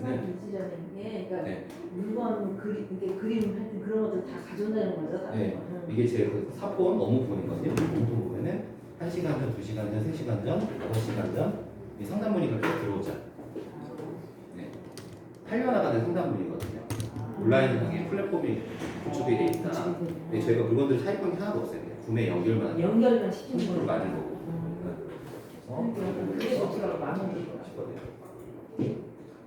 하나 문제점인 게, 그러니까 네. 물건 그림 하여튼 그런 것들 다 가져온다는 거죠. 다른 네. 거는. 이게 제 그 사포 업무폰이거든요. 업무폰 보면은 1시간 전, 2시간 전, 3시간 전, 5시간 전, 이 상담문의가 계속 들어오죠. 네. 팔려나가는 상담문이거든요. 온라인상에 플랫폼이 구축이 돼 있다. 근데 저희가 물건들 사입한 게 하나도 없어요. 그냥 구매 연결만 하는 연결만 시키는 홍보를 거예요. 많은 거고. 그게 없으라고 마음을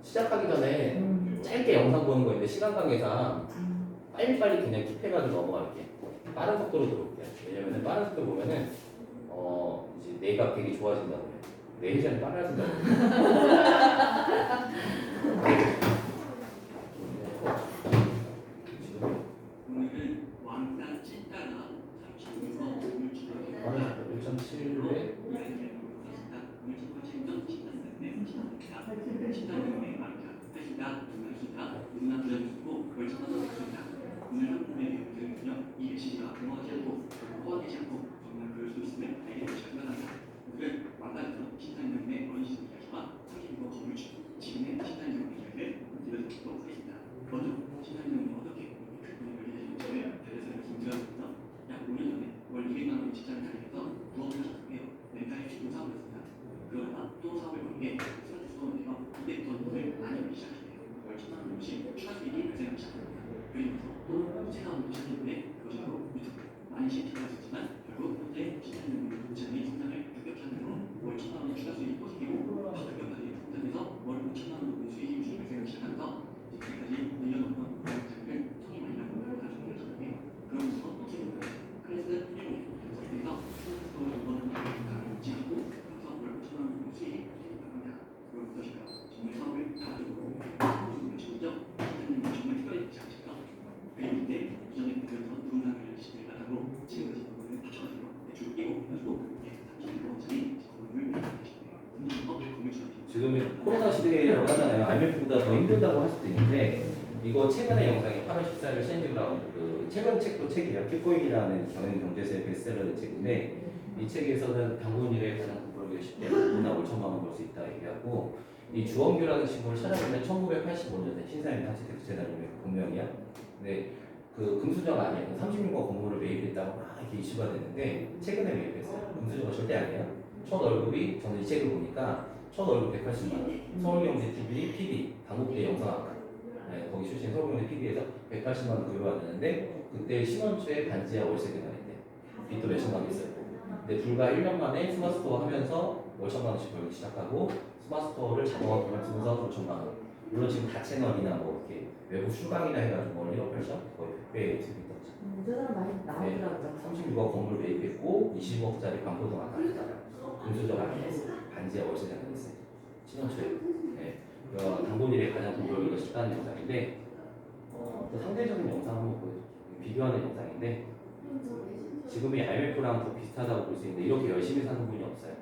시작하기 전에 짧게 영상 보는 거인데 시간 관계상 빨리빨리 그냥 킵해가지고 넘어갈게. 빠른 속도로 들어올게요. 왜냐면은 빠른 속도 보면은 이제 내가 되게 좋아진다고 해요. 내 회전이 빨라진다고 오늘은 왕따 찐따라 36번 오늘 주로 빠른 1.7에 오늘 한분의 교육은요 이 예시가 공허하지 않고 포함되지 않고 정말 그럴 수 있음을 알게 되시기 바랍니다. 오늘은 왕따에서 신사임당의 어린이집 이야기와 32번 건물주 지금의 신사임당 이야기를 들려드리도록 하겠습니다. 먼저 신사임당이 어떻게 큰 돈을 벌게 되는지를 대해서 김주환입니다. 약 5년 전에 월 200만 원의 직장을 다니면서 부업을 시작해요. 렌탈의 주도 사업을 했습니다. 그러다가 또 사업을 걸게 스마트 스토어를 내어 이때부터 돈을 많이 벌기 시작했대요. 월 1,000만 원씩 추가 수익이 발생하기 시작합니다. 그러면서 또 새사업을 시작했는데 그것으로 유튜브 많이 시행할 수 있지만 결국 현재 신사임당 공장의 성장을 급격히 하면서 월 1,000만 원의 추가 수익이 또 생기고 급격하게 성장해서 월 5,000만 원 정도의 수익이 발생하기 시작하면서 지금까지 늘려놓은 공장을 손이 많이 나고 가지고 계시는데 그러면서 또 지금 클래스 1호 그래서 스마트스토어 이번은 가격을 지키고 그래서 월 5,000만 원 정도 수익이 생긴다고 합니다. 그럼 어떠실까요? 정말 사업을 다각적으로 진짜 신사임당이 정말 특별히 시작하실까? 그리고 이때 이전에 그래서 부동산을 시키는 바탕으로 지금까지 건물을 합쳐가지고 대출 끼고 해가지고 32번짜리 건물을 만드시네요. 지금은 코로나 시대라고 하잖아요. IMF보다 더 힘들다고 할 수도 있는데 이거 최근의 영상이 8월 14일 샌디 브라운 그 최근 책도 책이에요. 킵고잉이라는 경영 경제세 베스트셀러 책인데 이 책에서는 당분일에 가장 돈 벌기 쉽게 돈나 5천만 원 벌 수 있다 얘기하고 이 주원규라는 친구를 찾아보면 1985년에 신사임당 한치택재단님의 본명이야. 근데 그 금수저가 아니에요. 36번 건물을 매입했다고 막 이렇게 이슈가 됐는데 최근에 매입했어요. 금수저가 절대 아니에요. 첫 월급이 저는 이 책을 보니까 첫 월급 180만 원. 서울경제TV PD 당국대 영상학과 네, 거기 출신 서울경제 PD에서 180만 원 급여받았는데 그때 신혼초에 반지하 월세 계산했대. 빚도 몇천만 원 있어요. 근데 불과 1년 만에 스마트스토어 하면서 몇천만 원씩 벌기 시작하고 스마트스토어를 자동화 돈을 쓰면서 5천만 원. 물론 지금 다채널이나 뭐 이렇게 외부 수강이나 해가지고 멀리 어플셔 거의 100배 수익이 떴죠. 저 사람 많이 나오더라고요. 36억 건물 매입했고 20억짜리 반포동 아파트잖아요. 금수저가 아니었어요. 반지하 월세 계산했어요. 신혼초에. 네. 당분일에 가장 돈 벌기가 쉽다는 영상인데 또 상대적인 영상 한번 보여줄게요. 비교하는 영상인데 지금이 IMF랑 더 비슷하다고 볼 수 있는데 이렇게 열심히 사는 분이 없어요.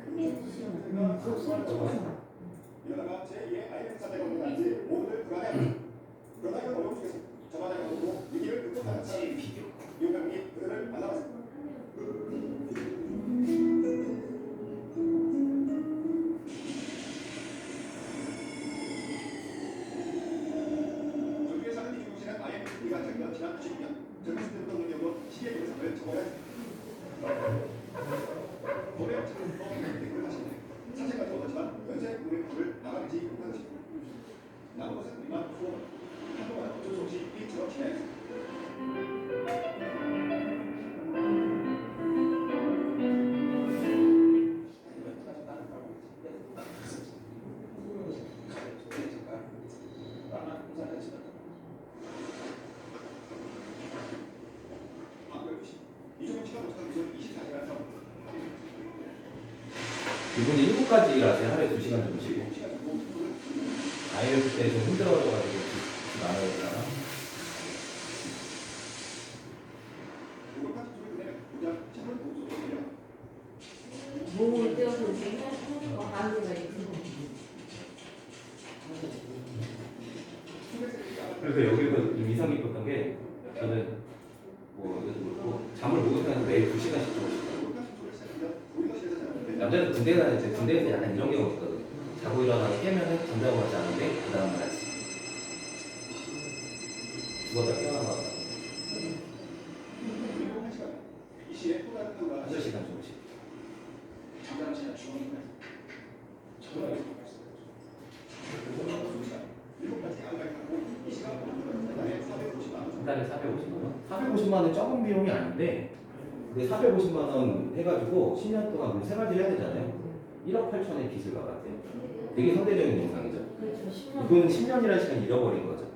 크게 해주시면 소리 조금만. 이러다가 제2의 IMF 사태가 오는 날지 모두들 불안해합니다. 그러다 이건 어려움 속에서 저마다 겪고 위기를 극복하는 사람이 유명이 그들을 만나봤습니다. 조주에 사는 이중시는 IMF 기간 장면 지난 90년 젊은 때부터 능력으로 시의 영상을 적어야 했습니다. 고래 업체로부터 댓글을 하시는데 사실까지 얻었지만 연쇄 구매 법을 나가지 못한 것입니다. 남은 것은 우리만 수업은 한동안 어쩔 수 없이 삐처럼 지내야 이분이 7가지 일하세요. 하루에 2시간 정도 쉬고. IMF 때 좀 힘들어져가지고 나눠야 몸을 떼어서 이렇게 하는 거 하는 데가 있고. 그래서 여기서 좀 인상 깊었던 게 저는 뭐 이것도 그렇고 잠을 못 자서 매일 2시간씩 주무시더라고요. 남자는 군대 가는데 군대에서 약간 이런 경우가 있거든요. 죽었다 깨어나다. 그리고 한 시간. 이 시에 또 다른 하루가 6시간 주무시. 잠깐 제가 주원인가요? 전화를 했습니다. 7가지 양을 갖고 이 시간 한 달에 450만 원. 한 달에 450만 원? 450만 원 적은 비용이 아닌데 그 450만 원 해가지고 10년 동안 우리 생활비 해야 되잖아요. 1억 8천의 빚을 갚았대요. 되게 상대적인 영상이죠. 그렇죠. 10년. 이분은 10년이라는 시간 잃어버린 거죠.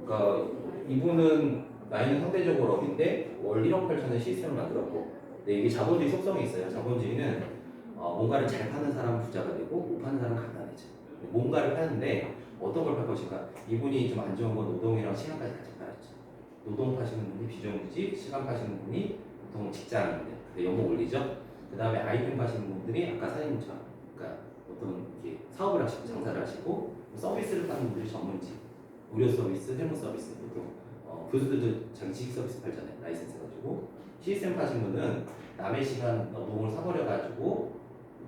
그러니까 이분은 나이는 상대적으로 어린데 월 1억 8천의 시스템을 만들었고, 근데 이게 자본주의 속성이 있어요. 자본주의는 뭔가를 잘 파는 사람은 부자가 되고 못 파는 사람은 가난해져. 뭔가를 파는데 어떤 걸 팔 것인가? 이분이 좀 안 좋은 건 노동이랑 시간까지 같이 팔았죠. 노동 파시는 분이 비정규직, 시간 파시는 분이 보통 직장인들, 근데 연봉 올리죠. 그 다음에 아이템 파시는 분들이 아까 사장님처럼, 그러니까 어떤 이렇게 사업을 하시고 장사를 하시고 서비스를 파는 분들이 전문직, 의료 서비스, 세무 서비스, 보통 교수들도 자기 지식 서비스 팔잖아요. 라이센스 가지고. 시스템 파신 분은 남의 시간 노동을 사버려 가지고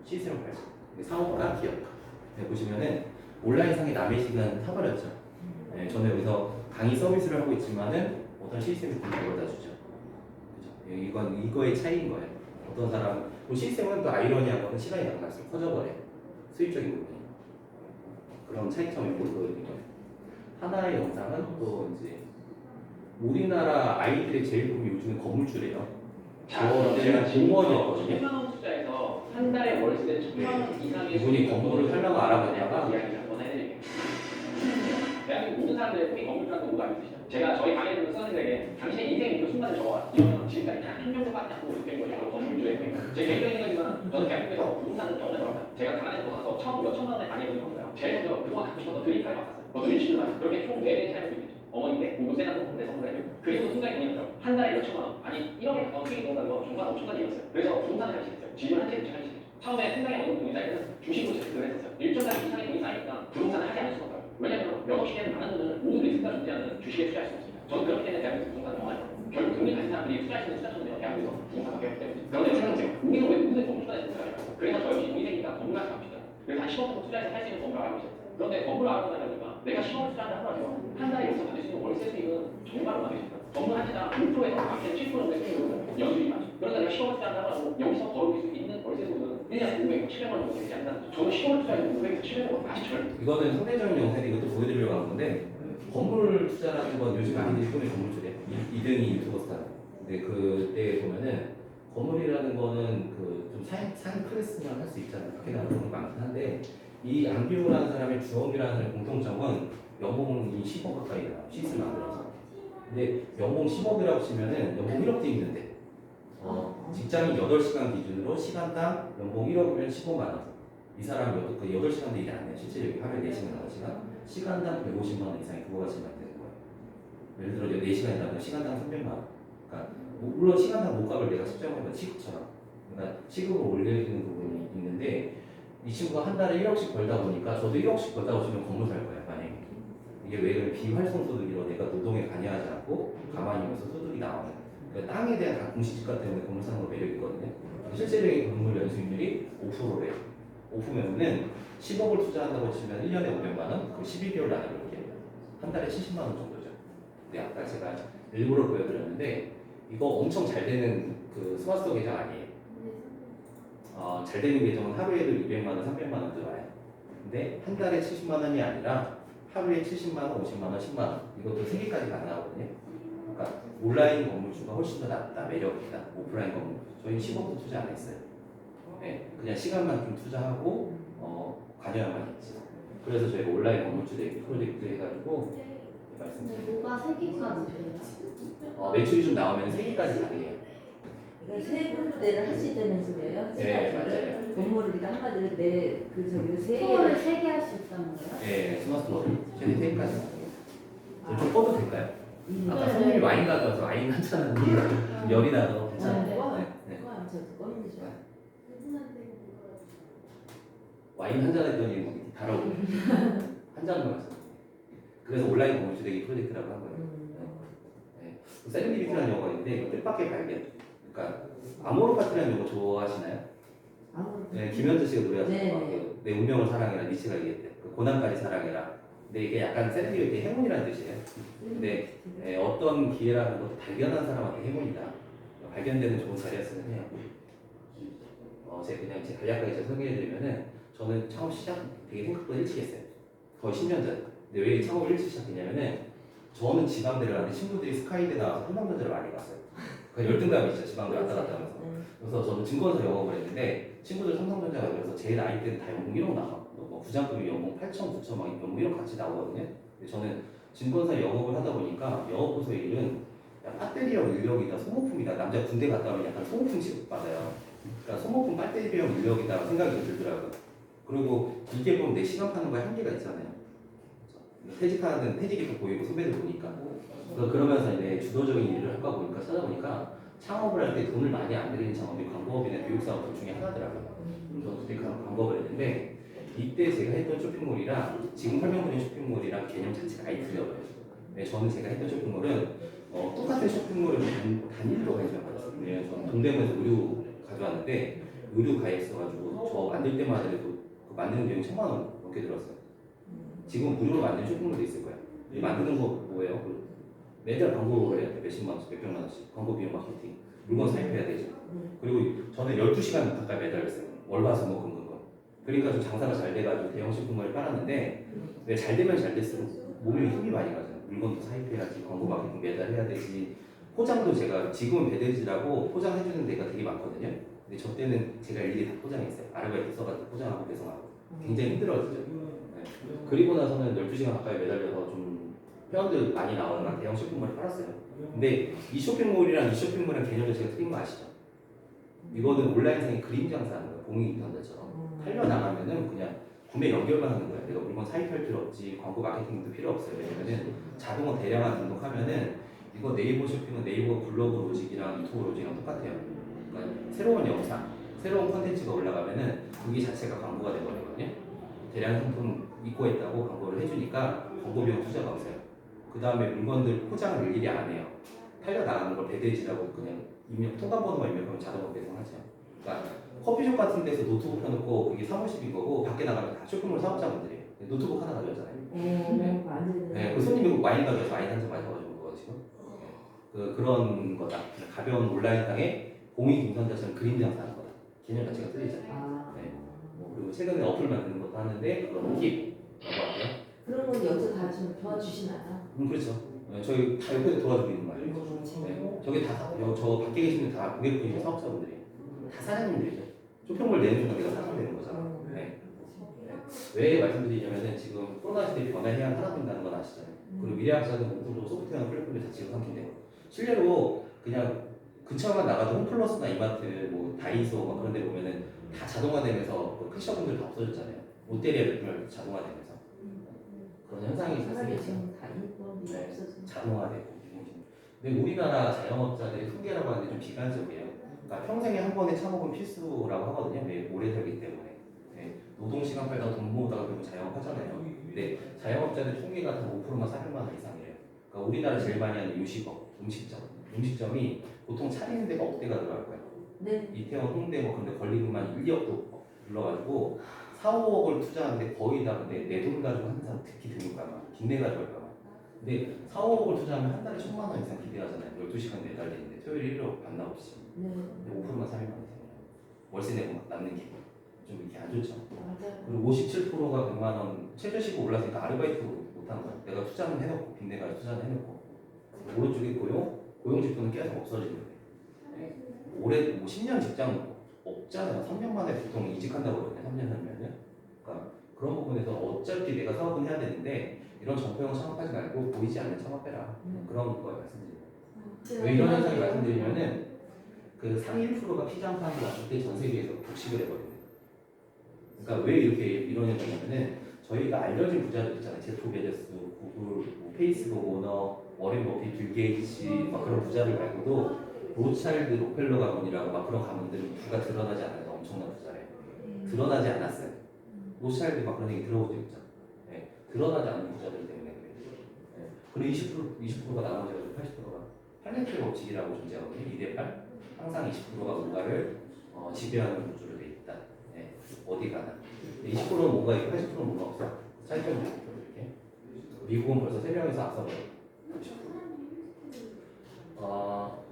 시스템을 팔죠. 사업가 기업. 네, 보시면은 온라인상에 남의 시간 사버렸죠. 네, 저는 여기서 강의 서비스를 하고 있지만은 어떤 시스템이 돈을 벌어다 주죠. 그죠? 이거의 차이인 거예요. 어떤 사람, 시스템은 또 아이러니하거든. 시간이 나갈수록 커져버려요. 수익적인 부분이. 그런 차이점이 보이거든요. 하나의 영상은 또 이제 우리나라 아이들의 제일 꿈이 요즘은 건물주래요. 제가 공무원이었거든요. 10만 원 투자해서 한 달에 월세 1,000만 원 이상의 이분이 건물을 살려고 알아보다가 이야기 한번 해드릴게요. 대한민국 모든 사람들의 꿈이 건물주라는 거 모두 알고 계시죠? 제가 저희 강의에 듣는 수강생들에게 당신의 인생 목표 순간을 적어와. 이러면 지금까지 단 한 명도 빠지지 않고 된 거죠. 건물주의 꿈. 제 개인적인 생각이지만 저는 대한민국에서 부동산은 너무나 좋아합니다. 제가 강한에서 가서 처음 몇천만 원에 강의해본 적 없어요. 제일 먼저 그동안 갖고 싶었던 드림카를 봤어요. 저도 일주일 만에 그렇게 총 4배의 차이가 있겠죠. 어머니인데 공부세나 공부세 선물해요. 그리고 순간 경험이죠. 한 달에 몇천만 원, 아니 1억에 가까운 수익이 들어온다는 건 정말 엄청난 일이었어요. 그래서 부동산을 할 수 있어요. 집을 한 채, 두채 할수 있어요. 처음에 생각에 어느 돈이 쌓이면 주식으로 시작을 했었어요. 1천짜리 이상의 돈이 쌓이니까 부동산을 하지 않을 수가 없어요. 왜냐하면 몇억 시대는 많은 돈은 모두 리스크가 존재하는 주식에 투자할 수 없습니다. 저는 그렇기 때문에 대한민국 부동산을 영화예요. 결국 금리 가진 사람들이 투자할 수 있는 투자처는요, 대한민국에서 부동산밖에 없기 때문에. 그런데 생각해보세요. 우리는 왜 모든 건물주가 됐을까요? 그래서 저 역시 돈이 생기니까 건물 가서 갑시다. 그래서 한 10억 정도 투자해서 살 수 있는 건물을 알아보고 있어요. 그런데 건물을 알아보다 보니까 내가 10억을 투자한다 하더라도 한 달에 여기서 받을 수 있는 월세 수익은 정말로 많이 됩니다. 건물 한 채당 6%에서 많게는 7% 정도의 수익을 연수익이 많죠. 그러니까 내가 10억을 투자한다 하더라도 여기서 벌어올 수 있는 월세 수익은 1년에 500억, 700만 원 정도 되지 않는다는 거죠. 저는 10억을 투자해서 500에서 700억 아시죠? 이거는 상대적인 영상인데 이것도 보여드리려고 하는 건데, 건물 투자라는 건 요즘 아이들이 꿈이 건물주래요. 2등이 유튜버 스타. 근데 그때 보면은 건물이라는 거는 그 좀 상위 클래스만 할 수 있잖아요. 밖에 나가는 건 많긴 한데, 이 안비우라는 사람의 주원기라는 사람의 공통점은 연봉이 10억 가까이 나요. 시스템 만들어서. 근데 연봉 10억이라고 치면은 연봉 1억도 있는데, 직장인 8시간 기준으로 시간당 연봉 1억이면 15만 원. 이 사람이 그 8시간도 일이 안 해요. 실제 여기 하루에 4시간 나가시간 시간당 150만 원 이상이 그거같이 만드는 거예요. 예를 들어 4시간 일하면 시간당 300만 원. 그러니까 물론 시간당 목값을 내가 측정하면 시급처럼, 그러니까 시급을 올려주는 부분이 있는데, 이 친구가 한 달에 1억씩 벌다 보니까 저도 1억씩 벌다 보시면 건물 살 거예요. 만약에 이게 왜 그러면 비활성 소득이로 내가 노동에 관여하지 않고 가만히 있면서 소득이 나오는, 그러니까 땅에 대한 공시지가 때문에 건물 사는 거 매력이 있거든요. 실제적인 건물 연수익률이 5%래요. 5%면은 10억을 투자한다고 치면 1년에 500만 원, 그럼 12개월 나눠볼게요. 한 달에 70만 원 정도죠. 근데 아까 제가 일부러 보여드렸는데, 이거 엄청 잘 되는 그 스마트store 계정 아니에요. 잘 되는 계정은 하루에도 200만 원, 300만 원 들어와요. 근데 한 달에 70만 원이 아니라 하루에 70만 원, 50만 원, 10만 원. 이것도 3개까지 가능하거든요. 그러니까 온라인 건물주가 훨씬 더 낫다, 매력이다. 오프라인 건물. 저희는 10억도 투자 안 했어요. 네, 그냥 시간만 좀 투자하고 관여만 했지. 그래서 저희가 온라인 건물주 대기 프로젝트 해가지고 말씀드려요. 뭐가 3개까지 돼요? 매출이 좀 나오면 3개까지 가능해요. 그러니까 세 군데를 할 수 있다는 소리예요? 네, 맞아요. 건물을 우리가 한마디로 저기 세 투어를 개를 3개 할 수 있다는 거예요? 네, 스마트폰 최대 3개까지 가능해요. 좀 꺼도 될까요? 아까 네. 손님이 와인 가져와서 와인 한 잔은 열이 나서 괜찮아요. 네. 그거 저 꺼면 되죠. 와인 한 잔 했더니 달아오고 한 잔만 마셨어요. 그래서 온라인 건물주대기 프로젝트라고 한 거예요. 네. 세렌디비티라는 영화가 있는데 이거 뜻밖의 발견. 그러니까 아모르 파티라는 영화 좋아하시나요? 네, 김현주 씨가 노래하신 네. 거. 내 운명을 사랑해라, 니체가 얘기했대. 그 고난까지 사랑해라. 근데 이게 약간 세렌디피티 행운이라는 뜻이에요. 근데 어떤 기회라는 것도 발견한 사람한테 행운이다. 발견되는 좋은 자리였으면 해요. 제가 그냥 제 간략하게 제가 소개해드리면은 저는 창업 시작 되게 생각보다 일찍 했어요. 거의 10년 전. 근데 왜 창업을 일찍 시작했냐면은 저는 지방대를 가는데 친구들이 스카이대 나와서 삼성전자를 많이 갔어요. 그 열등감이 있죠. 지방대 왔다 갔다 하면서. 그래서 저는 증권사 영업을 했는데 친구들 삼성전자가 그래서 제 나이 때는 다 연봉 1억 나와. 뭐 부장급이 연봉 8천, 9천 막 연봉 1억 같이 나오거든요. 근데 저는 증권사 영업을 하다 보니까 영업부서의 일은 야, 배터리형 인력이다, 소모품이다. 남자 군대 갔다 오면 약간 소모품 취급 받아요. 그러니까 소모품 배터리형 인력이다 생각이 들더라고요. 그리고 길게 보면 내 시간 파는 거에 한계가 있잖아요. 퇴직하는 퇴직이 또 보이고 선배들 보니까 그러면서 이제 주도적인 일을 할까 보니까 찾아보니까 창업을 할 때 돈을 많이 안 들이는 창업이 광고업이나 교육사업 중에 하나더라고요. 저는 그때 광고업을 했는데 이때 제가 했던 쇼핑몰이랑 지금 설명드린 쇼핑몰이랑 개념 자체가 아예 틀려요. 네, 저는 제가 했던 쇼핑몰은 똑같은 쇼핑몰을 단일로 가입해봤어요. 왜냐면 저는 동대문에서 의류 가져왔는데 의류 가입했어가지고 저 만들 때만 하더라도 그 만드는 비용이 1,000만 원 넘게 들었어요. 지금 무료로 만드는 쇼핑몰도 있을 거예요. 만드는 거 뭐예요? 매달 광고를 해야 돼. 몇십만 원씩, 몇백만 원씩. 광고 비용 마케팅. 물건 사입해야 되죠. 그리고 저는 12시간 가까이 매달렸어요. 월화수목금금금. 그러니까 좀 장사가 잘 돼가지고 대형 쇼핑몰을 팔았는데 잘 되면 잘 될수록 몸에 힘이 많이 가잖아요. 물건도 사입해야지, 광고 마케팅 매달 해야 되지. 포장도 제가 지금은 배대지라고 포장해주는 데가 되게 많거든요. 근데 저 때는 제가 일일이 다 포장했어요. 아르바이트 써가지고 포장하고 배송하고. 굉장히 힘들어지죠. 그리고 나서는 12시간 가까이 매달려서 좀 회원들 많이 나오는 대형 쇼핑몰을 팔았어요. 근데 이 쇼핑몰이랑 이 쇼핑몰이랑 개념 자체가 틀린 거 아시죠? 이거는 온라인상의 그림 장사하는 거예요. 공익인턴들처럼. 팔려 나가면은 그냥 구매 연결만 하는 거예요. 내가 물건 사입할 필요 없지, 광고 마케팅도 필요 없어요. 왜냐면은 자동으로 대량화 등록하면은 이거 네이버 쇼핑은 네이버 블로그 로직이랑 유튜브 로직이랑 똑같아요. 그러니까 새로운 영상, 새로운 콘텐츠가 올라가면은 그게 자체가 광고가 돼버리거든요. 대량 상품 입고했다고 광고를 해주니까 광고 비용 투자가 없어요. 그 다음에 물건들 포장을 일일이 안 해요. 팔려 나가는 걸 배대지라고 그냥 통관번호만 입력하면 자동으로 배송하죠. 그러니까 커피숍 같은 데서 노트북 펴놓고 그게 사무실인 거고 밖에 나가면 다 쇼핑몰 사업자분들이에요. 노트북 하나 가져왔잖아요. 네, 그 손님이 와인 가져와서 와인 한 잔 마셔가지고 그거 지금 그런 거다. 가벼운 온라인상에 공익 인턴자처럼 그림 장사하는 거다. 개념 자체가 틀리잖아요. 네. 그리고 최근에 어플 만드는 것도 하는데 그건 힙라고 하고요. 그런 건 여기서 다 좀 도와주시나요? 그렇죠. 저희 다 옆에서 도와주고 있는 거예요. 네. 저기 저 밖에 계시는 다 고객분이 사업자분들이에요. 다 사장님들이죠. 쇼핑몰 내는 순간 내가 사장 되는 거잖아. 네. 왜 말씀드리냐면은 지금 코로나 시대 변화해야 하나 된다는 건 아시잖아요. 그리고 미래학자는 공통적으로 소프트웨어나 플랫폼을 다 지금 삼킨대요. 실제로 그냥 근처만 나가도 홈플러스나 이마트, 뭐 다이소 막 그런 데 보면은 다 자동화되면서 그 캐셔분들 다 없어졌잖아요. 롯데리아 몇몇 자동화되면서 그런 현상이 발생했죠. 네, 자동화되고. 근데 우리나라 자영업자들의 풍계라고 하는데 좀 비관적이에요. 그러니까 평생에 한 번의 창업은 필수라고 하거든요. 왜 오래 살기 때문에. 네, 노동시간 팔다가 돈 모으다가 결국 자영업하잖아요. 근데 자영업자들 통계가 다 5%만 400만 원 이상이래요. 그러니까 우리나라 제일 많이 하는 요식업, 음식점이 보통 차리는 데가 억대가 들어갈 거예요. 네. 이태원, 홍대 뭐 그런데 권리금만 1억도 불러가지고 4, 5억을 투자하는데 거의 다 근데 내 돈 가지고 항상 특히 드니까 빚내 가지고 할까봐. 근데 4, 5억을 투자하면 한 달에 1,000만 원 이상 기대하잖아요. 12시간 매달리는데 토요일 1억 반납 없이. 네. 5%만 300만 원 이상. 월세 내고 막 남는 게 좀 이렇게 안 좋죠. 맞아요. 그리고 57%가 100만 원 최저시급 올랐으니까 아르바이트 못하는 거야. 내가 투자는 해놓고 빚내가 투자는 해놓고 오른쪽에 고용직군은 계속 없어지는 거예요. 올해 뭐 10년 직장 없잖아요. 3년 만에 보통 이직한다고 그러거든요. 3년 하면은. 그러니까 그런 부분에서 어차피 내가 사업은 해야 되는데 이런 정포형 창업하지 말고 보이지 않는 창업해라. 그런 거 말씀드립니다. 왜 이런 현상을 말씀드리냐면은 그 상위 1%가 피장판을 왔을 때 전 세계에서 독식을 해버립니다. 그러니까 왜 이렇게 이런 현상이냐면은 저희가 알려진 부자들 있잖아요. 제프 베조스, 구글, 뭐 페이스북 오너, 워렌 버핏, 빌 게이츠 막 그런 부자들 말고도 로차일드, 록펠러 가문이라고 막 그런 가문들은 부가 드러나지 않아서 엄청난 부자래요. 드러나지 않았어요. 로차일드 막 그런 얘기 들어본 적 있죠. 네. 드러나지 않는 부자들 때문에 그래요. 네. 그리고 20%가 나머지 80%가 팔레트 법칙이라고 존재하거든요. 2대8. 항상 20%가 뭔가를 지배하는 구조로 돼 있다. 네. 어디 가나. 20%는 뭔가 있고 80%는 뭔가 없어. 차이점이 이렇게. 미국은 벌써 3명에서 앞서버려.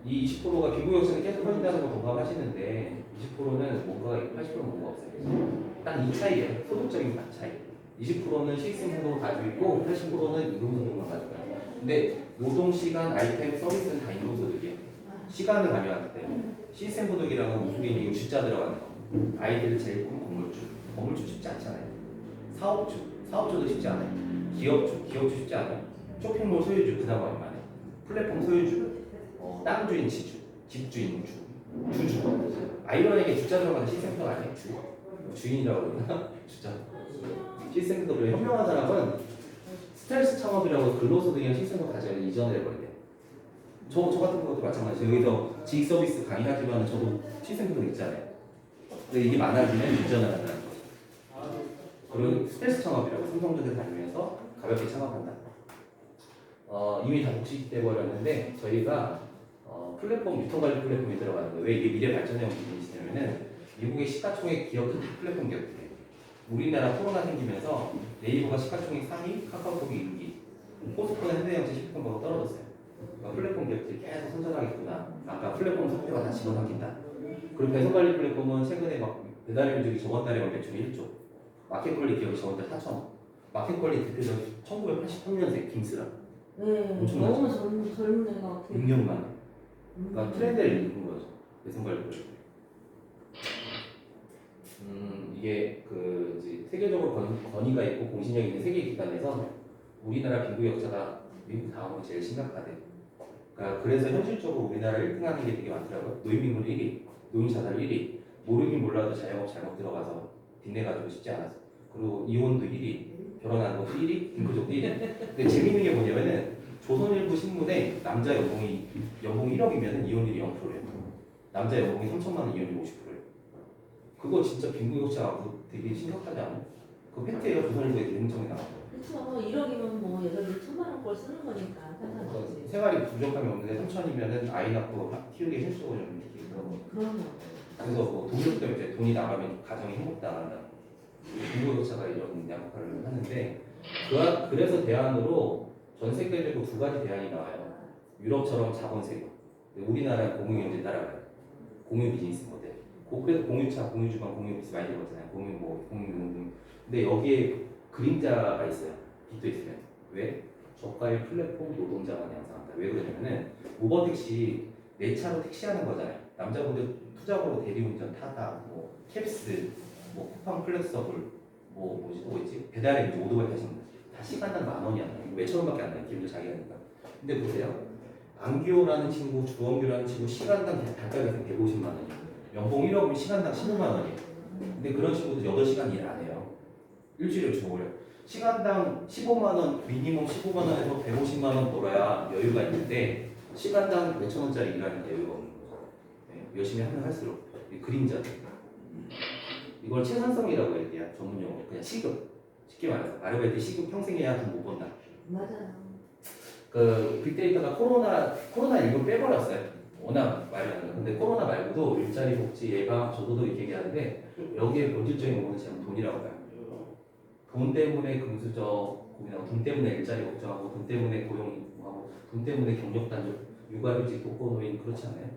이 20%가 빈부격차는 계속 커진다는 걸 공감하시는데 20%는 뭔가가 있고 80%는 뭔가 없어요. 딱 이 차이예요. 소득적인 차이. 20%는 시스템 소득을 가지고 있고 80%는 임금 소득만 가지고 있어요. 근데 노동 시간, 아이템, 서비스는 다 임금 소득이에요. 시간을 가져왔기 때문에 시스템 소득이라는 건 무슨 개념이고 주자 들어가는 거. 아이들을 제일 큰 건물주. 건물주 쉽지 않잖아요. 사업주도 쉽지 않아요. 기업주 쉽지 않아요. 쇼핑몰 소유주 그다음 얼마네. 플랫폼 소유주, 땅 주인 지주, 집주인 주주. 아이러니하게 주자 들어가는 시스템 소득 아니에요. 주인이라고 그러나 주자. 시스템 소득을 현명한 사람은 스텔스 창업이라고 근로소득이나 시스템 소득 가져야 이전을 해버리대. 저 같은 것도 마찬가지예요. 여기서 지식 서비스 강의하지만 저도 시스템 소득 있잖아요. 근데 이게 많아지면 이전을 한다는 거죠. 그리고 스텔스 창업이라고 삼성전자 다니면서 가볍게 창업한다. 이미 다 독식돼 버렸는데 저희가 플랫폼 유통관리 플랫폼이 들어가는 거예요. 왜 이게 미래 발전형 비즈니스냐면은 미국의 시가총액 기업 플랫폼 기업들이에요. 우리나라 코로나 생기면서 네이버가 시가총액 3위, 카카오톡이 6위, 포스코는 현대영체 식품가가 떨어졌어요. 그러니까 플랫폼 기업들이 계속 선전하겠구나. 아까 플랫폼 소프트웨어가 다 집어삼킨다. 그리고 배송관리 플랫폼은 최근에 막 배달의민족이 저번 달에만 매출 1조, 마켓컬리 기업이 저번 달 4천억, 마켓컬리 대표적 1983년생 김스라. 네, 엄청나죠? 너무 젊은 애가 어떻게 6년 만에. 그러니까 트렌드를 읽은 거죠. 배송관리 플랫폼. 이게 그 이제 세계적으로 권위가 있고 공신력 있는 세계 기관에서 우리나라 빈부격차가 미국 다음으로 제일 심각하대. 그러니까 그래서 현실적으로 우리나라 1등하는 게 되게 많더라고요. 노인민물 1위, 노인자살 1위, 모르긴 몰라도 자영업 잘못 들어가서 빚내가지고 쉽지 않아서. 그리고 이혼도 1위, 결혼하는 것도 1위, 빈부족도 1위. 근데 재밌는 게 뭐냐면은 조선일보 신문에 남자 연봉이 1억이면 이혼율이 0%예요. 남자 연봉이 3천만 원, 이혼율이 50%예요. 그거 진짜 빈부격차 되게 심각하지 않아요? 그 팩트예요. 조선일보에 대응청이 나왔어요. 그렇죠. 1억이면 뭐 예를 들어 1,000만 원 걸 쓰는 거니까 상관없지. 생활이 부족함이 없는데 3천이면은 아이 낳고 키우기 힘쓰고 좀 이렇게 그런 거. 그럼요. 그래서 뭐 동력 때문에 이제 돈이 나가면 가정이 행복당한다. 빈부격차가 이런 역할을 하는데 그래서 대안으로 전 세계적으로 두 가지 대안이 나와요. 유럽처럼 자본 세금. 우리나라 공유경제 따라가요. 공유 비즈니스 모델. 그래서 공유차, 공유주방, 공유비스 많이 들어봤잖아요. 공유. 근데 여기에 그림자가 있어요. 빚도 있으면. 왜? 저가의 플랫폼 노동자만 양성한다. 왜 그러냐면은 우버 택시 내 차로 택시하는 거잖아요. 남자분들 투잡으로 대리운전 타다, 뭐 캡스, 뭐 쿠팡 플렉서블, 뭐 있지? 배달의 이제 오토바이 타시는 분. 다 시간당 10,000원이야. 몇천 원밖에 안 나요. 기름도 자기 하니까. 근데 보세요. 안기호라는 친구, 주원규라는 친구 시간당 단가가 150만 원이에요. 연봉 1억이면 시간당 15만 원이에요. 근데 그런 친구들 8시간 일 안 해요. 일주일에 줘버려. 시간당 15만 원, 미니멈 15만 원에서 150만 원 벌어야 여유가 있는데 시간당 몇천 원짜리 일하는 여유가 없는 거죠. 네, 열심히 하면 할수록 그림자. 이걸 최선성이라고 해야 돼요. 전문 용어로 그냥 시급. 쉽게 말해서 아르바이트 시급 평생 해야 돈 못 번다. 맞아요. 그 빅데이터가 코로나19 빼버렸어요. 워낙 말이 안 나요. 근데 코로나 말고도 일자리 복지 예방 저도 이렇게 얘기하는데 여기에 본질적인 부분은 저는 돈이라고 봐요. 돈 때문에 금수저 고민하고 돈 때문에 일자리 걱정하고 돈 때문에 고용하고 돈 때문에 경력 단절 육아휴직 독거노인 그렇지 않아요?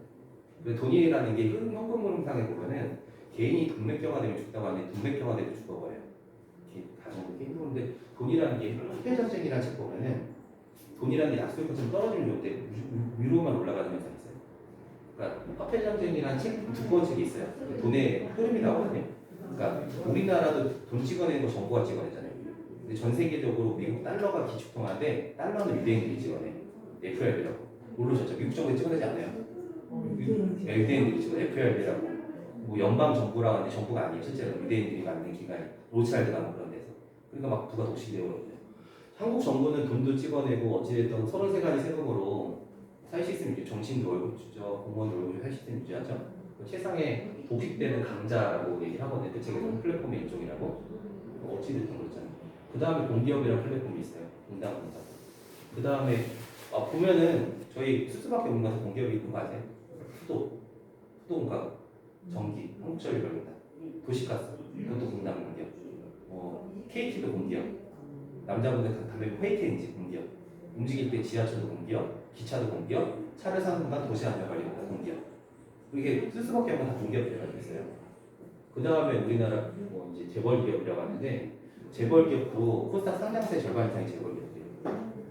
그 돈이라는 게 현금 흐름상에 보면은 개인이 동맥경화 되면 죽다고 하는데 동맥경화 되면 죽어버려요. 가정도 힘든데 돈이라는 게 화폐전쟁이라는 책 보면은 돈이라는 게 약속이 좀 떨어지는 요때 위로만 올라가는 현상이 있어요. 그러니까 화폐전쟁이라는 책 두꺼운 책이 있어요. 돈의 흐름이 나오거든요. 그러니까 우리나라도 돈 찍어내는 거 정부가 찍어내잖아요. 근데 전 세계적으로 미국 달러가 기축통화인데 달러는 유대인들이 찍어내. FRB라고. 모르셨죠? 미국 정부에 찍어내지 않아요. 유대인들이 찍어내. FRB라고. 뭐 연방 정부라고 하는데 정부가 아니에요. 실제로 유대인들이 만든 기관이 로츠차일드가 뭐 그런 데서. 그러니까 막 부가 독식되거든요. 한국 정부는 돈도 찍어내고 어찌됐든 33가지 세금으로 사회 시스템 유지, 정치인도 월급 주죠, 공무원도 월급 주죠, 사회 시스템 유지하죠. 세상에 독식되는 강자라고 얘기를 하거든요. 그 책에서 플랫폼의 일종이라고. 어찌됐든 그렇잖아요. 그 다음에 공기업이라는 플랫폼이 있어요. 공당 공사. 그 다음에 보면은 저희 수수밖에 없는 가서 공기업이 있는 거 아세요? 수도공사, 전기, 한국전력이다. 도시가스, 이것도 공당 공기업. KT도 공기업. 남자분들 담배 회의트인지 공기업, 움직일 때 지하철도 공기업, 기차도 공기업, 차를 사는 순간 도시 안전 관리도 공기업. 이게 쓸 수밖에 없는 다 공기업들이 가지고 있어요. 그 다음에 우리나라 뭐 이제 재벌 기업이라고 하는데 재벌 기업도 코스닥 상장세 절반 이상이 재벌 기업이에요.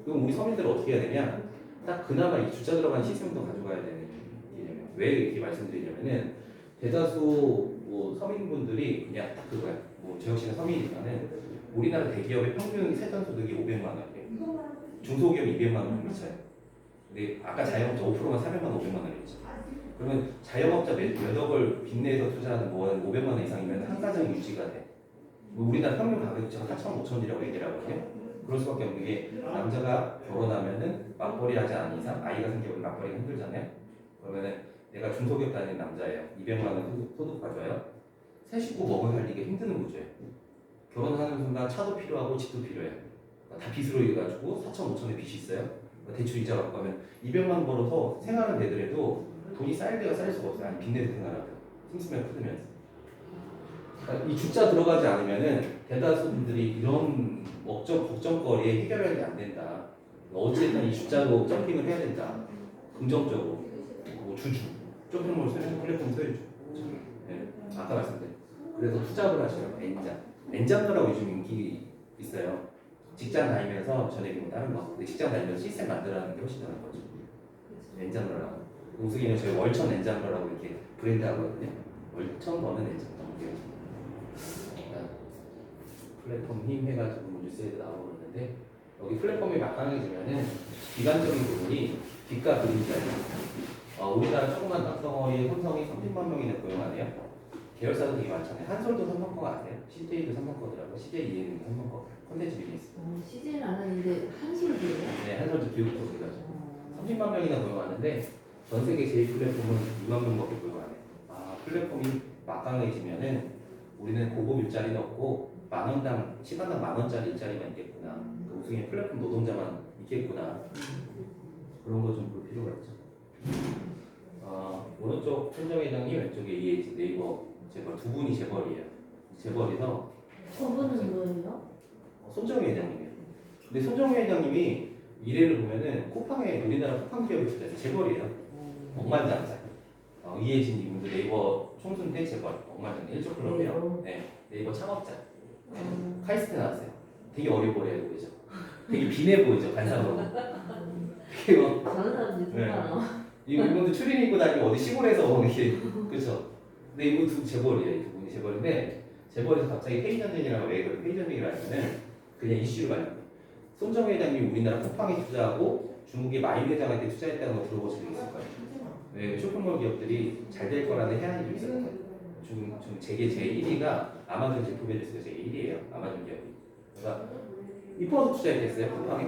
그럼 우리 서민들은 어떻게 해야 되냐? 딱 그나마 이 주자 들어간 시스템도 가져가야 되는 개념이에요. 왜 이렇게 말씀드리냐면은 대다수 뭐 서민분들이 그냥 딱 그거야. 뭐 저 역시는 서민이니까는 우리나라 대기업의 평균 세전 소득이 500만 원이에요. 중소기업이 200만 원 정도 차요. 근데 아까 자영업자 5%가 400만 원, 500만 원이었죠. 그러면 자영업자 몇 억을 빚내서 투자하는 뭐 500만 원 이상이면 한 가정이 유지가 돼. 우리나라 평균 가격대가 4천, 5천이라고 얘기를 하거든요. 그럴 수밖에 없는 게 남자가 결혼하면은 맞벌이 하지 않은 이상 아이가 생기면 맞벌이가 힘들잖아요. 그러면은 내가 중소기업 다니는 남자예요. 200만 원 소득 가져요. 세 식구 먹여 살리기 힘든 구조예요. 결혼하는 순간 차도 필요하고 집도 필요해요. 다 빚으로 해가지고 4천, 5천의 빚이 있어요. 대출 이자 받고 하면 200만 원 벌어서 생활은 되더라도 돈이 쌓일 때가 쌓일 수가 없어요. 아니 빚내서 생활하면 씀씀이가 크면서. 그러니까 이 주자 들어가지 않으면은 대다수 분들이 이런 걱정거리에 해결하는 게 안 된다. 어쨌든 이 주자로 점핑을 해야 된다. 긍정적으로 뭐 주주, 쇼핑몰 소유, 플랫폼 소유주. 네. 아까 말씀드린. 그래서 투잡을 하시라고 N장러라고 요즘 인기 있어요. 직장 다니면서 전액이면 다른 거. 근데 직장 다니면서 시스템 만들어가는 게 훨씬 나은 거죠. N장러라고. 우승이는 저희 월천 N장러라고 이렇게 브랜드 하거든요. 월천 버는 N장러. 플랫폼 힘 해가지고 뭐 뉴스에도 나오고 있는데 여기 플랫폼이 막강해지면은 기간적인 부분이 빚과 그림자예요. 우리나라 조그만 딱덩어리 삼성이 30만 명이나 고용하네요. 계열사도 되게 많잖아요. 한솔도 삼성거가 아세요? CJ도 삼성거더라고요. CJEN은 삼성거 콘텐츠 비즈니스. CJ는 안 하는데 한솔도예요? 네, 한솔도 교육도 그래가지고 30만 명이나 고용하는데 전 세계 제일 플랫폼은 2만 명밖에 고용하네요. 플랫폼이 막강해지면은 우리는 고급 일자리는 없고 만원당 시간당 만원짜리 일자리만 있겠구나. 그 우승의 플랫폼 노동자만 있겠구나. 그런 거 좀 볼 필요가 있죠. 오른쪽 손정회장님, 왼쪽에 이해지 네이버 재벌 두 분이 재벌이에요. 재벌에서 저분은 뭐예요? 손정회 회장님이에요. 근데 손정회 회장님이 미래를 보면은 쿠팡에 우리나라 쿠팡 기업에 투자해서 재벌이에요. 억만장자. 이해진 이분도 네이버 총순 때 재벌 억만장자 1조 클럽이에요. 네, 네이버 창업자. 네, 카이스트 나왔어요. 되게 어려 보여요, 보이죠? 되게 비내 보이죠, 관상으로. 되게 막 다른 사람들이 네. 정말 이분도 추리닝 입고 다니고 어디 시골에서 이렇게 그렇죠. 근데 이분 두 재벌이에요. 두 분이 재벌인데 재벌에서 갑자기 페이 전쟁이라고 왜 그래? 페이 전쟁이라 하면은 그냥 이슈를 말해요. 손정회 회장님이 우리나라 쿠팡에 투자하고 중국의 마이 회장한테 투자했다는 거 들어보신 적 있을 거예요. 왜 쇼핑몰 기업들이 잘 될 거라는 해안이 좀 있었을 거예요. 지금 제게 제 1위가 아마존 제품 해줬어요. 제 1위예요. 아마존 기업이. 그러니까 이퍼서 투자했겠어요. 쿠팡에.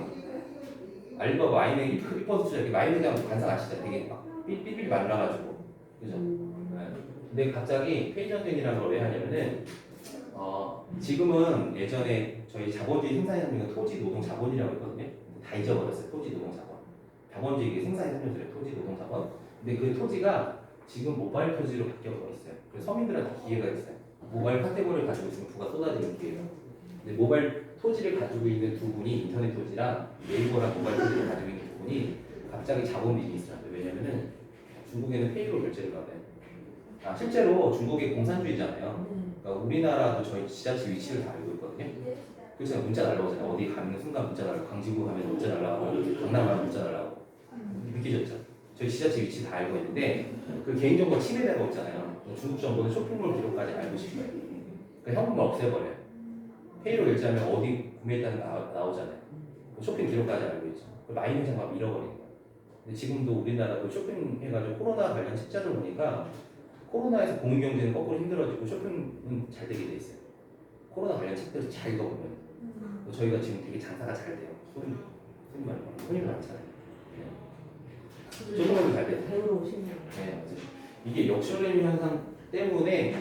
알리바바 마이네 이퍼서 투자했기 마이 회장 관상 아시죠? 되게 막 삐삐삐 말라가지고 그죠? 네. 근데 갑자기 페이 전쟁이라는 걸 왜 하냐면은 지금은 예전에 저희 자본주의 생산이라는 토지 노동 자본이라고 했거든요. 다 잊어버렸어요. 토지 노동 자본. 자본주의 생산이 살려줘요. 토지 노동 자본. 근데 그 토지가 지금 모바일 토지로 바뀌어버려 있어요. 그래서 서민들한테 기회가 있어요. 모바일 카테고리를 가지고 있으면 부가 쏟아지는 기회가. 근데 모바일 토지를 가지고 있는 두 분이 인터넷 토지랑 네이버랑 모바일 토지를 가지고 있는 두 분이 갑자기 자본 비즈니스를 한대요. 왜냐면은 중국에는 페이로 결제를 받아요. 실제로 중국이 공산주의잖아요. 그러니까 우리나라도 저희 지자체 위치를 다 알고 있거든요. 그렇잖아요. 문자 날라오잖아요. 어디 가는 순간 문자 날라오고 광진구 가면 문자 날라오고 강남 가면 문자 날라오고 느끼셨죠? 저희 지자체 위치 다 알고 있는데 그 개인정보 침해되고 있잖아요. 중국 정부는 쇼핑몰 기록까지 알고 싶어요. 그러니까 현금을 없애버려요. 페이로 결제하면 어디 구매했다는 나오잖아요. 쇼핑 기록까지 알고 있죠. 마이너 장갑 잃어버린 거예요. 근데 지금도 우리나라도 쇼핑해가지고 코로나 관련 책자를 보니까 코로나에서 공유경제는 거꾸로 힘들어지고 쇼핑은 잘 되게 돼 있어요. 코로나 관련 책들을 잘 읽어보면 저희가 지금 되게 장사가 잘 돼요. 손님 많잖아요. 조금만 잘 돼요. 배우러 오시면 네, 이게 역쇼링 현상 때문에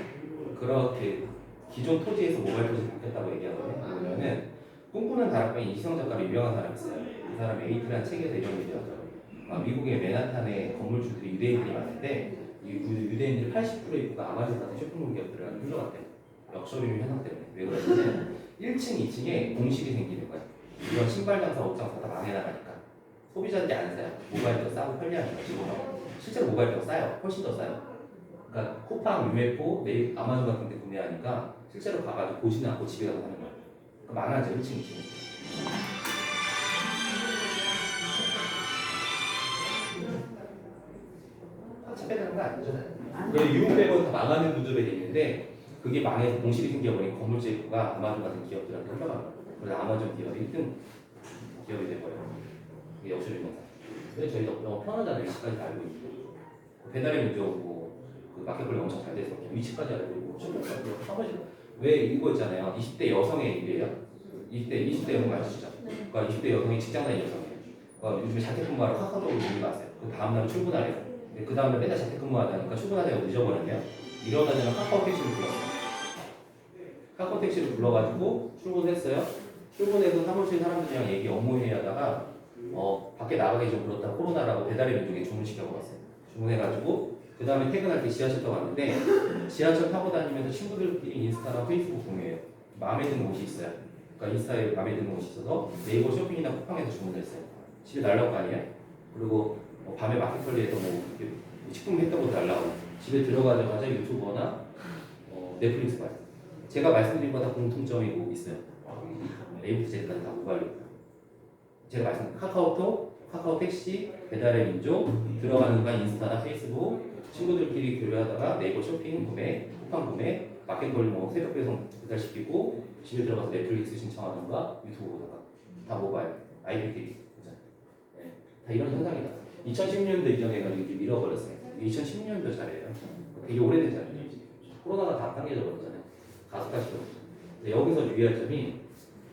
그렇게 기존 토지에서 모바일 토지 바뀌었다고 얘기하거든요. 그러면은 꿈꾸는 다락방인 이시성 작가로 유명한 사람이 있어요. 이 사람이 에이트라는 책에서 이런 얘기를 하더라고요. 미국의 맨하탄에 건물주들이 유대인들이 많은데 이 유대인들이 80% 입구가 아마존 같은 쇼핑몰 기업들을 흘러갔대요. 역쇼링 현상 때문에. 왜 그러냐면 1층, 2층에 공실이 생기는 거야. 이런 신발 장사, 옷 장사 다 망해 나가니까 소비자들이 안 사요. 모바일이 더 싸고 편리하니까 지금은 실제로 모바일이 더 싸요. 훨씬 더 싸요. 그러니까 쿠팡, 유메포, 네이, 아마존 같은 데 구매하니까 실제로 가가지고 보지는 않고 집에 가서 사는 거야. 그러니까 많아져 1층, 2층에. 빼는 거 아니죠? 그 유흥 빼고 다 망하는 구조로 돼 있는데 그게 망해서 공실이 생겨버린 건물주가 아마존 같은 기업들한테 흘러가는 거예요. 그래서 아마존 기업이 1등 기업이 돼버려요. 이게 역술의 명사. 그래서 저희가 너무 편하잖아요. 위치까지 알고 있고 배달의 민족 그 마켓플레이 엄청 잘 돼서 위치까지 알고 있고 왜 이거 있잖아요. 20대 여성의 일이에요. 20대 여성 맞으시죠? 그러니까 20대 여성이 직장다니는 여성이에요. 그러니까 요즘에 자택근무하러 카카오톡으로 문의 왔어요. 그 다음날 출근하래요. 그 다음에 맨날 재택근무하다니까 출근하다가 늦어버렸네요. 이러다가 카카오 택시를 불렀어요. 카카오 택시를 불러가지고 출근했어요. 출근해서 사무실 사람들이랑 얘기 업무 회의하다가 밖에 나가기 좀 그렇다 코로나라고 배달의 민족에 주문시켜고 갔어요. 주문해가지고 그 다음에 퇴근할 때 지하철 타고 왔는데 지하철 타고 다니면서 친구들끼리 인스타나 페이스북 공유해요. 마음에 드는 옷이 있어요. 그러니까 인스타에 마음에 드는 옷이 있어서 네이버 쇼핑이나 쿠팡에서 주문을 했어요. 집에 날라올 거 아니에요? 그리고 밤에 마켓플레이에서 식품 했던 거 달라고 집에 들어가자마자 유튜버나 넷플릭스 봐요. 제가 말씀드린 거 다 공통점이 있어요. A부터 Z까지 다 모바일로. 제가 말씀드린 카카오톡, 카카오 택시, 배달의 민족 들어가는 건 인스타나 페이스북 친구들끼리 교류하다가 네이버 쇼핑 구매, 쿠팡 구매, 마켓플레이 새벽 배송 배달시키고 집에 들어가서 넷플릭스 신청하던가 유튜브 보다가 다 모바일, IPTV 네, 다 이런 현상이다. 2010년도 이전에 가지고 밀어버렸어요. 2010년도 자리예요. 되게 오래된 자리예요. 코로나가 다 당겨져 버렸잖아요. 가속화시켜. 여기서 유의할 점이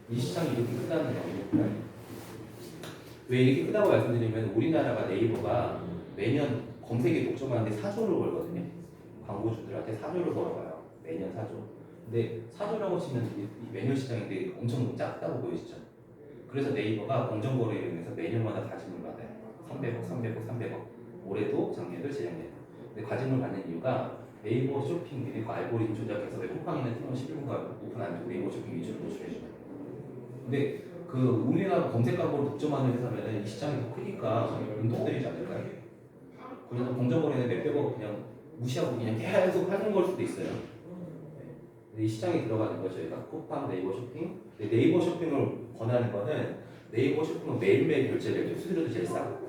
이 시장이 이렇게 크다는 점이에요. 왜 이렇게 크다고 말씀드리면 우리나라가 네이버가 매년 검색에 독점하는데 4조를 벌거든요. 광고주들한테 4조를 벌어가요. 매년 4조. 근데 4조라고 치면 매년 시장인데 엄청 작다고 보이시죠? 그래서 네이버가 공정거래에 의해서 매년마다 가짐을 받아요. 300억, 300억, 300억. 올해도 작년에도 재작년에도. 근데 가짐을 받는 이유가 네이버 쇼핑 그리고 알고리즘 조작해서 왜 쿠팡이나 티몬 11분간 오픈 안 되고 네이버 쇼핑 위주로 노출해줘요. 근데 그 우리나라 검색 광고를 독점하는 회사면 이 시장이 더 크니까 운동들이지 않을까요? 그래서 공정거래는 몇백억 그냥 무시하고 그냥 계속 하는 걸 수도 있어요. 근데 이 시장에 들어가는 거죠. 저희가 쿠팡, 네이버 쇼핑. 근데 네이버 쇼핑을 권하는 거는 네이버 쇼핑은 매일매일 결제를 해줘요. 수수료도 제일 싸고.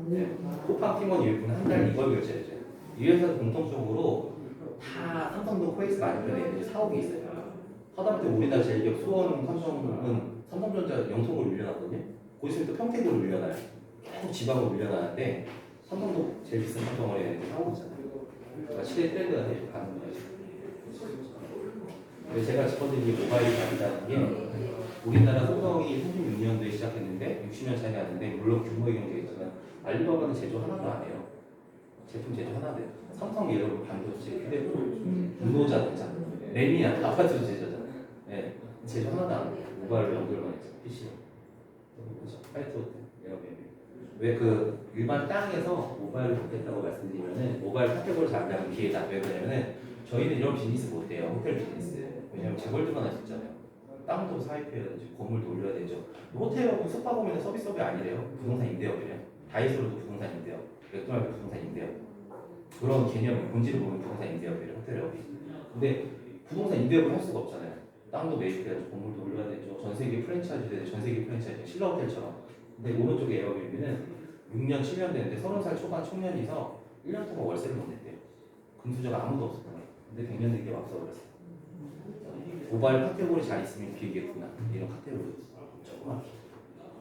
네. 쿠팡, 티몬, 유일분은 한 달 이걸 결제해줘요. 이 회사는 공통적으로 다 삼성도 코엑스 많이 편에 사옥이 있어요. 하다못해 우리나라 제일 기업 수원 삼성은 삼성전자 영통으로 밀려났거든요. 거기서 또 평택으로 밀려나요. 계속 지방으로 밀려나는데 삼성도 제일 비싼 삼성을 사고 있잖아요. 그러니까 시대의 트렌드가 계속 가는 거예요. 그래서 제가 짚어드린 게 모바일이 아니라는 게 우리나라 삼성이 36년도에 시작했는데 60년 차이 나는데 물론 규모의 경제겠지만 알리바바는 제조 하나도 안 해요. 제품 제조 하나도 해요. 삼성 예를 들어 반도체, 휴대폰, 분노자동차, 램이 아파트 제조잖아요. 네, 제조 하나도 안 해요. 모바일로 연결만 했죠. PC. 그렇죠. 화이트 호텔, 에어비앤비. 왜 그 일반 땅에서 모바일을 못했다고 말씀드리면은 모바일 카테고리를 잡는 기회다. 왜 그러냐면은 저희는 이런 비즈니스 못해요. 호텔 비즈니스. 왜냐면 재벌 들어갈 수 있잖아요. 땅도 사입해야 되죠. 건물도 올려야 되죠. 호텔하고 숙박업에는 서비스업이 아니래요. 부동산 임대업이래요. 다이소로도 부동산 임대업, 맥도날드 부동산 임대업. 그런 개념이 본질을 보면 부동산 임대업이래요. 호텔업이. 근데 부동산 임대업을 할 수가 없잖아요. 땅도 매입해야죠. 건물도 올려야 되죠. 전 세계 프랜차이즈 되죠. 전 세계 프랜차이즈 신라호텔처럼. 근데 오른쪽에 에어비앤비는 6년, 7년 됐는데 30살 초반 청년이서 1년 동안 월세를 못 냈대요. 금수저가 아무도 없었던 거예요. 근데 100년 되게 없어버렸어요. 모바일 카테고리 잘 있으면 비겠구나. 이런 카테고리 조그맣게.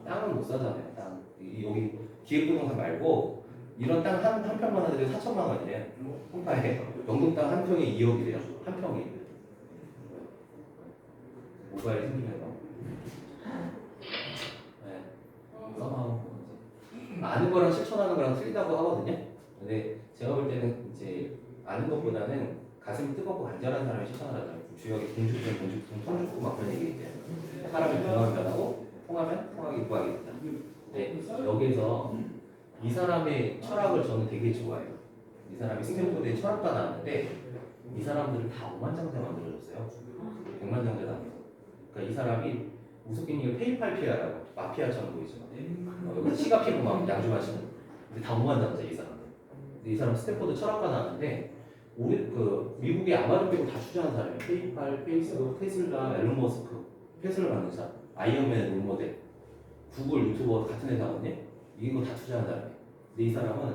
땅은 못 사잖아요. 땅. 여기 기획부동산 말고 이런 땅 한 평만 하더라도 4천만 원이래요. 홍파에 영동 땅 한 평에 2억이래요. 한 평이. 모바일 생기면서. 네. 아는 거랑 실천하는 거랑 틀리다고 하거든요. 근데 제가 볼 때는 이제 아는 것보다는 가슴이 뜨겁고 간절한 사람이 실천을 하잖아요. 주역이 공주권, 손 죽고 막 그런 얘기 있대요. 사람이 변하면 변하고 통하면 통하기 구하게 된다. 네, 여기에서 이 사람의 철학을 저는 되게 좋아해요. 이 사람이 승경고대에 철학가 나왔는데 이 사람들을 다 5만장자 만들어줬어요. 100만장자도 아니고. 그러니까 이 사람이 우스갯님이 페이팔 피아라고 마피아처럼 보이죠. 여기서 시가 피고 막 양주 마시는. 근데 다 오만남자 이 사람. 근데 이 사람 스탠포드 철학과 나왔는데 우리 그 미국의 아마존 빼고 다 투자한 사람이에요. 페이팔, 페이스북, 테슬라, 앨런 머스크, 테슬라 만든 사람, 아이언맨의 롤모델, 구글 유튜버 같은 회사거든요. 이거 다 투자한 사람이에요. 근데 이 사람은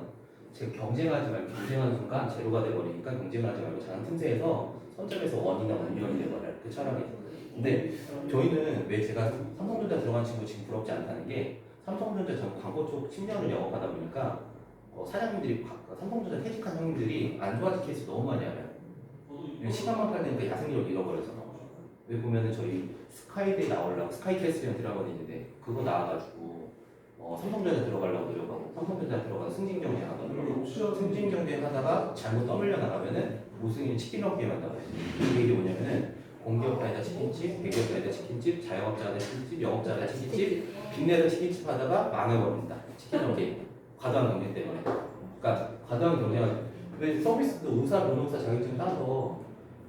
제가 경쟁하지 말고 경쟁하는 순간 제로가 돼버리니까 경쟁하지 말고 작은 틈새에서 선점에서 원이나 원년이 돼버려요. 그 철학이죠. 근데 저희는 왜 제가 삼성전자 들어간 친구 지금 부럽지 않다는 게 삼성전자 전 광고 쪽 10년을 영업하다 보니까 사장님들이 삼성전자 퇴직한 형님들이 안 좋아진 케이스 너무 많이 알아요. 시간만 가니까 야생력을 잃어버려서. 여기 보면은 저희 스카이데이 나오려고 스카이캐슬이라는 드라마가 있는데 그거 나와가지고 삼성전자 들어가려고 노력하고 삼성전자 들어가서 승진경쟁 하더라고요. 승진경쟁 하다가 잘못 떠밀려 나가면은 우승인 치킨 먹기에 만나고 이게 뭐냐면은 공기업가에다 치킨집, 대기업가에다 치킨집, 자영업자에다 치킨집, 영업자에다 치킨집, 빚내서 치킨집 하다가 망해버립니다. 치킨 경쟁, 과도한 경쟁 때문에. 그러니까 과도한 경쟁은 왜 서비스도 의사, 변호사 자격증 따서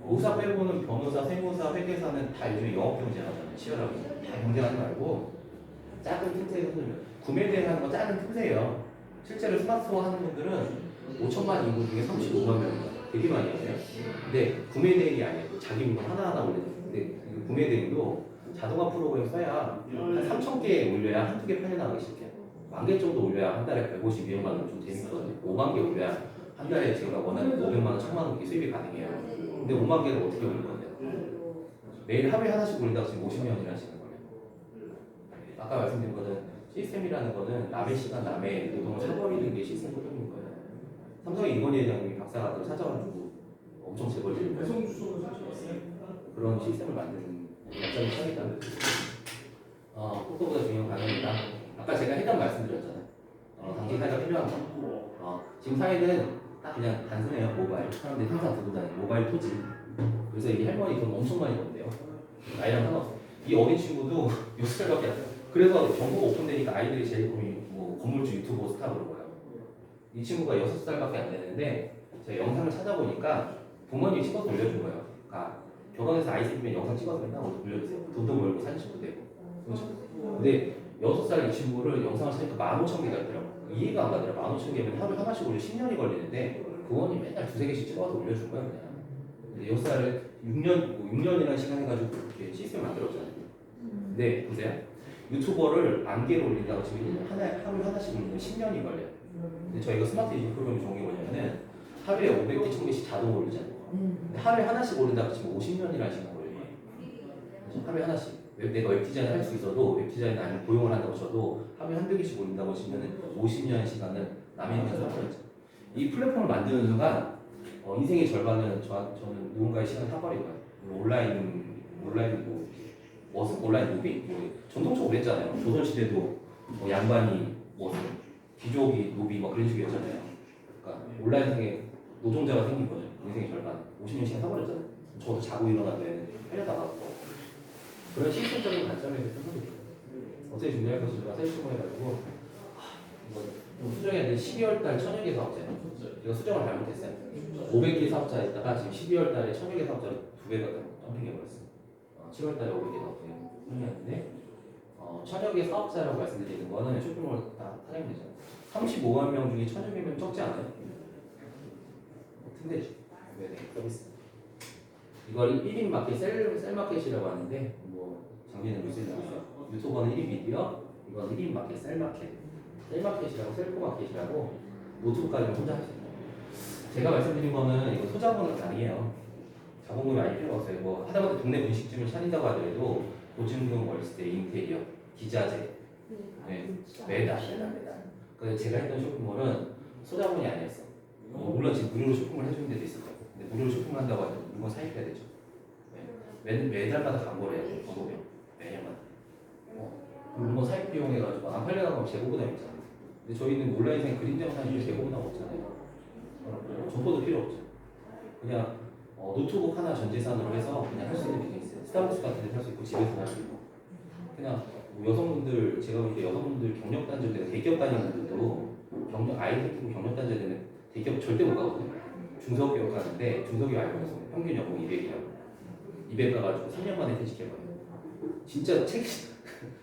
의사 빼고는 변호사, 세무사, 회계사는 다 요즘에 영업 경쟁하잖아요. 치열하게 다 경쟁하지 말고 작은 틈새에서 구매 대행하는 거 작은 틈새예요. 실제로 스마트폰 하는 분들은 5천만 인구 중에 35만 명입니다. 되게 많이 하세요. 근데 구매 대행이 아니에요. 자기 물건 하나하나 올리는. 근데 구매 대행도 자동화 프로그램 써야 한 3,000개 올려야 한두 개 팔려나가기 시작해요. 10,000개 정도 올려야 한 달에 152만 원 좀 재밌거든요. 5만 개 올려야 한 달에 제가 원하는 500만 원, 1,000만 원 수입이 가능해요. 근데 5만 개를 어떻게 올릴 건데요? 매일 하루에 하나씩 올린다고 지금 50년이나 하시는 거예요. 아까 말씀드린 거는 시스템이라는 거는 남의 시간, 남의 노동을 사버리는 게 시스템 소통인 거예요. 삼성의 이건희 회장님이 박사가 찾아가지고 엄청 재벌 들인 거예요. 그런 시스템을 만드는 약점이 차이다. 속도보다 중요한 가능이다. 아까 제가 해당 말씀드렸잖아요. 당시 사회가 필요한 거. 지금 사회는 딱 그냥 단순해요. 모바일. 사람들이 항상 들고 다니는 모바일 토지. 그래서 이 할머니 돈 엄청 많이 번대요. 나이랑 상관없어. 이 어린 친구도 6살밖에 안 돼요. 그래서 정보가 오픈되니까 아이들이 제일 고민이 뭐 건물주 유튜버 스타 그런 거예요. 이 친구가 6살밖에 안 되는데 제가 영상을 찾아보니까 부모님이 찍어서 올려준 거예요. 그러니까 결혼해서 아이 생기면 영상 찍어서 맨날 올려주세요. 돈도 벌고 사진 찍고 되고. 근데 6살 이 친구를 영상을 찾으니까 15,000개가 있더라고요. 이해가 안 가더라고요. 15,000개면 하루에 하나씩 올려 10년이 걸리는데 부모님이 맨날 2-3개씩 찍어서 올려준 거예요. 그냥. 근데 6살을 6년이라는 시간 해가지고 그렇게 시스템 만들었잖아요. 근데 보세요. 유튜버를 만 개로 올린다고 지금 하루에 하나씩 올리면 10년이 걸려요. 근데 저희가 스마트 유튜브 프로그램 좋은 게 뭐냐면은 하루에 500개, 1000개씩 자동으로 올리잖아요. 근데 하루에 하나씩 올린다고 지금 50년이라는 시간 걸려요. 하루에 하나씩. 내가 웹 디자인을 할 수 있어도 웹 디자인 아니면 고용을 한다고 쳐도 하루에 한두 개씩 올린다고 치면은 50년의 시간을 남의 인생에 써버렸죠. 이 플랫폼을 만드는 순간 인생의 절반은 저는 누군가의 시간을 타버린 거예요. 온라인 노비? 전통적으로 그랬잖아요. 조선시대도 양반이 귀족이 노비 그런 식이었잖아요. 그러니까 온라인상에 노동자가 생긴 거죠. 인생의 절반. 50년 시간 타버렸잖아요. 저도 자고 일어나면 팔려다가고 그런 시스템적인 관점에서 생각해요. 어떻게 준비할 것인가 세심해가지고 수정해야 돼. 12월달 1,000여 개 사업자예요. 제가 수정을 잘못했어요. 500개 사업자에다가 지금 12월달에 1,000여 개 사업자를 2배가 점핑해버렸어요. 7월달에 500개 사업자를 했는데 1,000여 개 사업자라고 말씀드리는 거는 쇼핑몰 다 사장님이잖아요. 35만 명 중에 1,000여 개면 적지 않아요? 틈되죠. 네, 서비스. 이걸 1인 마켓, 셀마켓이라고 하는데 작년에 뉴스에 나왔어요. 유튜버는 1인 미디어, 이건 1인 마켓, 셀마켓이라고 셀프마켓이라고 노트북까지 혼자 할 수 있어요. 제가 말씀드린 거는 이거 소자본은 아니에요. 자본금이 많이 필요가 없어요. 하다못해 동네 분식집을 차린다고 하더라도 보증금, 월세, 인테리어, 기자재, 매달. 그래서 제가 했던 쇼핑몰은 소자본이 아니었어. 물론 지금 무료로 쇼핑을 해주는 데도 있을 거예요. 근데 무료로 쇼핑을 한다고 하면 물건 사입해야 되죠. 매달마다 광고를 해야 돼요. 매년마다. 물건 사입 비용 해가지고 안 팔려나가면 재고부담 있잖아요. 근데 저희는 온라인상에 그림장사님이 재고부담 없잖아요. 정보도 필요 없죠. 그냥 노트북 하나 전 재산으로 해서 그냥 할 수 있는 비즈니스. 스타벅스 같은 데서 할 수 있고 집에서 할 수 있고. 그냥 여성분들, 제가 볼 때 여성분들 경력 단절, 대기업 다니는 분들도 아이들 키우고 경력 단절 되면 대기업 절대 못 가거든요. 중소기업 가는데 중소기업 알고 있어요. 평균 연봉 200이라고. 200 가가지고 3년 만에 퇴직해버려요. 진짜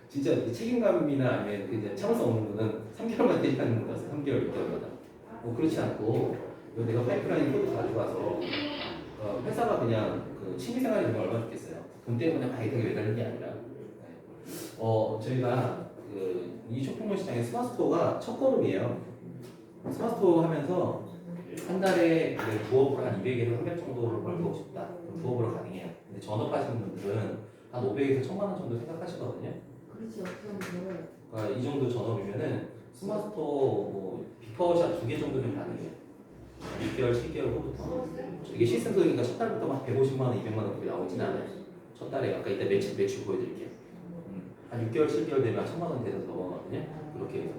진짜 책임감이나 아니면 그 이제 참을 수 없는 거는 3개월만 대기하는 거라서 3개월, 6개월마다. 그렇지 않고 이거 내가 파이프라인 코드 가져가서 회사가 그냥 그 취미생활이 되면 얼마나 좋겠어요. 돈 때문에 바이트하게 매달리는 게 아니라. 저희가 이 쇼핑몰 시장의 스마트스토어가 첫 걸음이에요. 스마트스토어 하면서 한 달에 부업으로 한 200에서 300 정도를 벌고 싶다. 그럼 부업으로 가능해요. 근데 전업하시는 분들은 한 500에서 1000만 원 정도 생각하시거든요. 그렇지 어떤 그러니까 이 정도 전업이면은 스마트스토어 뭐 비퍼샷 2개 정도면 가능해요. 6개월, 7개월 후부터. 이게 시스템적이니까 첫 달부터 막 150만 원, 200만 원 그렇게 나오진 않아요. 첫 달에 아까 이따 매출 보여드릴게요. 한 6개월, 7개월 되면 1000만 원 돼서 넘어가거든요. 그렇게 해서.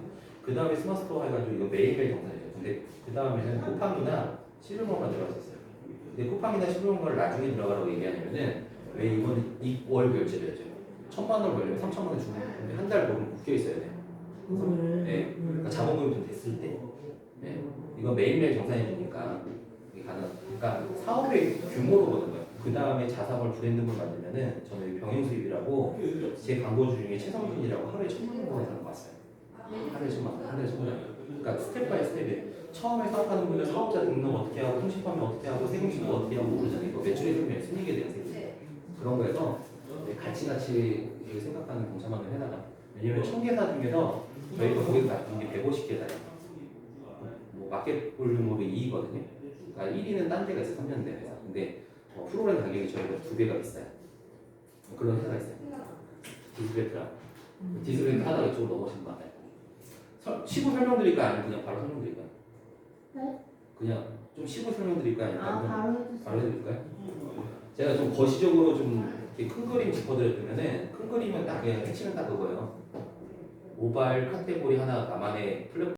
그 다음에 스마트스토어 해가지고 이거 매일매일 정산해요. 근데 그 다음에는 쿠팡이나 실버몬가 들어갈 수 있어요. 근데 쿠팡이나 실버몬가를 나중에 들어가라고 얘기하냐면은 왜 이번 월 결제를 해줘요. 1000만 원 벌려면 3000만 원 주고 한 달 벌면 묶여 있어야 돼요. 네. 그러니까 자본금이 좀 됐을 때. 네. 이거 매일매일 정산해 주니까 이게 가능. 그러니까 사업의 규모로 보는 거예요. 그 다음에 자사몰 브랜드몰 만들면은 저는 병행수입이라고 제 광고주 중에 최성준이라고 하루에 1000만 원 버는 사람 봤어요. 하루에 1000만 원, 한 달에 1000만 원. 그러니까 스텝 바이 스텝에 처음에 사업하는 분들 사업자 등록 어떻게 하고 통신파면 어떻게 하고 세금신고 어떻게 하고 모르잖아요. 이거 매출의 세금이에요. 순이익에 대한 세금. 그런 거에서 같이 생각하는 동참만을 해놔라. 왜냐면 1000개사 중에서 저희가 거기서 나쁜 게 150개사예요. 뭐 마켓 볼륨으로 2위거든요. 그러니까 1위는 딴 데가 있어요. 3년 내에서. 근데 프로그램 가격이 저희가 2배가 비싸요. 그런 회사가 있어요. 디스베트라. 디스베트 하다가 이쪽으로 넘어오신 거 같아요. 쉬고 설명드릴까요? 아니면 그냥 바로 설명드릴까요? 네? 그냥 좀 쉬고 설명드릴까요? 아니면 바로 해주세요. 해드릴까요? 제가 좀 거시적으로 좀 이렇게 큰 그림 짚어드렸다면은 큰 그림은 딱 그냥 핵심은 딱 그거예요. 모바일 카테고리 하나 나만의 플랫폼